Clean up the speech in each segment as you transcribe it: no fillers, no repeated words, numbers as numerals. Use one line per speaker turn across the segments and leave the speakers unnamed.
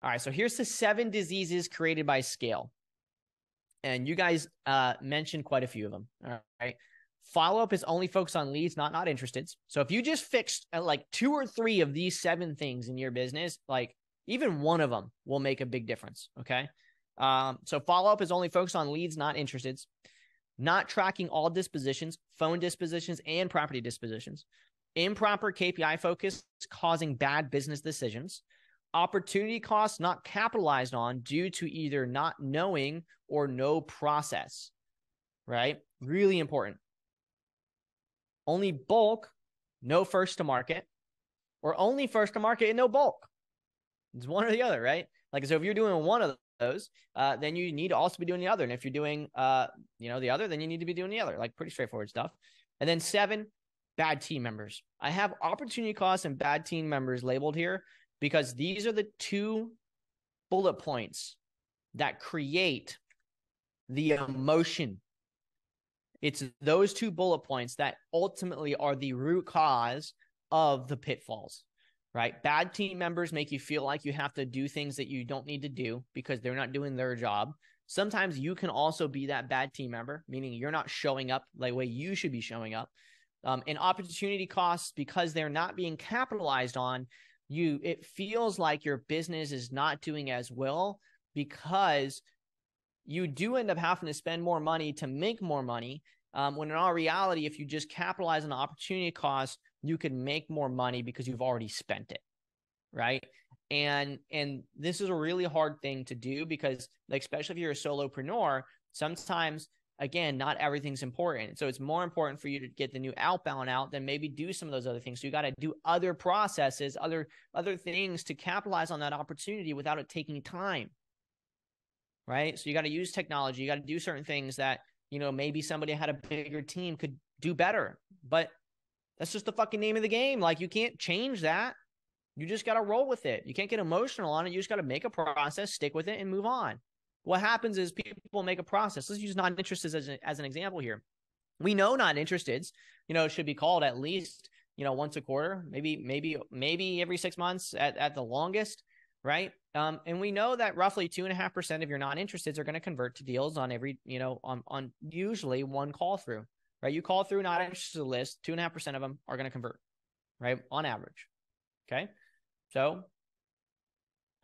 All right, so here's the 7 diseases created by scale. And you guys mentioned quite a few of them. All right. Follow-up is only focused on leads, not interested. So if you just fixed like 2 or 3 of these 7 things in your business, like even one of them will make a big difference. Okay. So follow-up is only focused on leads, not interested. Not tracking all dispositions, phone dispositions, and property dispositions. Improper KPI focus causing bad business decisions. Opportunity costs not capitalized on due to either not knowing or no process, right? Really important. Only bulk, no first to market, or only first to market and no bulk. It's one or the other, right? Like, so if you're doing one of those, then you need to also be doing the other. And if you're doing, the other, then you need to be doing the other. Like, pretty straightforward stuff. And then 7, bad team members. I have opportunity costs and bad team members labeled here because these are the 2 bullet points that create the emotion. It's those 2 bullet points that ultimately are the root cause of the pitfalls, right? Bad team members make you feel like you have to do things that you don't need to do because they're not doing their job. Sometimes you can also be that bad team member, meaning you're not showing up the way you should be showing up. And opportunity costs, because they're not being capitalized on, it feels like your business is not doing as well because you do end up having to spend more money to make more money. When in all reality, if you just capitalize on the opportunity cost, you could make more money because you've already spent it, right? And this is a really hard thing to do because, like, especially if you're a solopreneur, sometimes, again, not everything's important. So it's more important for you to get the new outbound out than maybe do some of those other things. So you got to do other processes, other things to capitalize on that opportunity without it taking time, right? So you got to use technology. You got to do certain things that, maybe somebody had a bigger team could do better, but that's just the fucking name of the game. Like, you can't change that. You just got to roll with it. You can't get emotional on it. You just got to make a process, stick with it, and move on. What happens is people make a process. Let's use non-interested as an example here. We know non-interested, should be called at least, once a quarter, maybe every 6 months at the longest, right? And we know that roughly 2.5% of your non-interested are going to convert to deals on every, on usually one call through, right? You call through not interested list, 2.5% of them are going to convert, right? On average. Okay. So,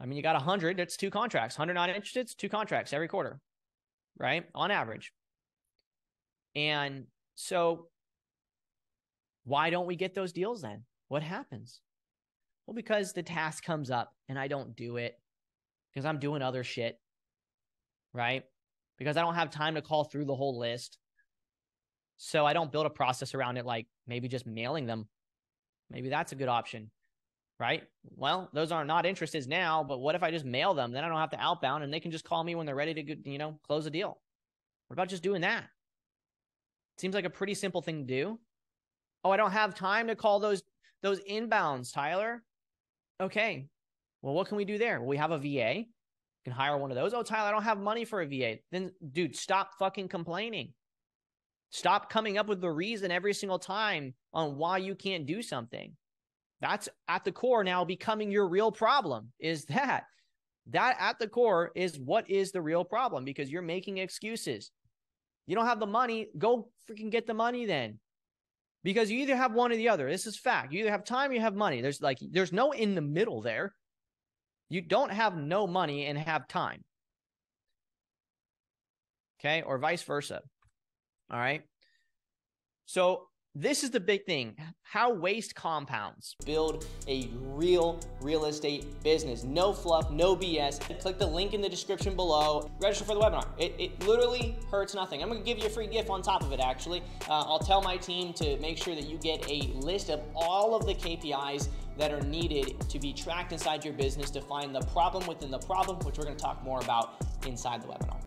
you got 100, that's 2 contracts, 100 non-interested, 2 contracts every quarter, right? On average. And so why don't we get those deals then? What happens? Well, because the task comes up and I don't do it because I'm doing other shit, right? Because I don't have time to call through the whole list. So I don't build a process around it, like maybe just mailing them. Maybe that's a good option, right? Well, those are not interested now, but what if I just mail them? Then I don't have to outbound and they can just call me when they're ready to, close a deal. What about just doing that? Seems like a pretty simple thing to do. Oh, I don't have time to call those inbounds, Tyler. Okay. Well, what can we do there? Well, we have a VA. You can hire one of those. Oh, Tyler, I don't have money for a VA. Then, dude, stop fucking complaining. Stop coming up with the reason every single time on why you can't do something. That's at the core now becoming your real problem, is that at the core is what is the real problem, because you're making excuses. You don't have the money. Go freaking get the money then. Because you either have one or the other. This is fact. You either have time or you have money. There's no in the middle there. You don't have no money and have time. Okay? Or vice versa. All right? So this is the big thing. How waste compounds. Build a real estate business. No fluff, no BS. Click the link in the description below. Register for the webinar. It literally hurts nothing. I'm going to give you a free gift on top of it, actually. I'll tell my team to make sure that you get a list of all of the KPIs that are needed to be tracked inside your business to find the problem within the problem, which we're going to talk more about inside the webinar.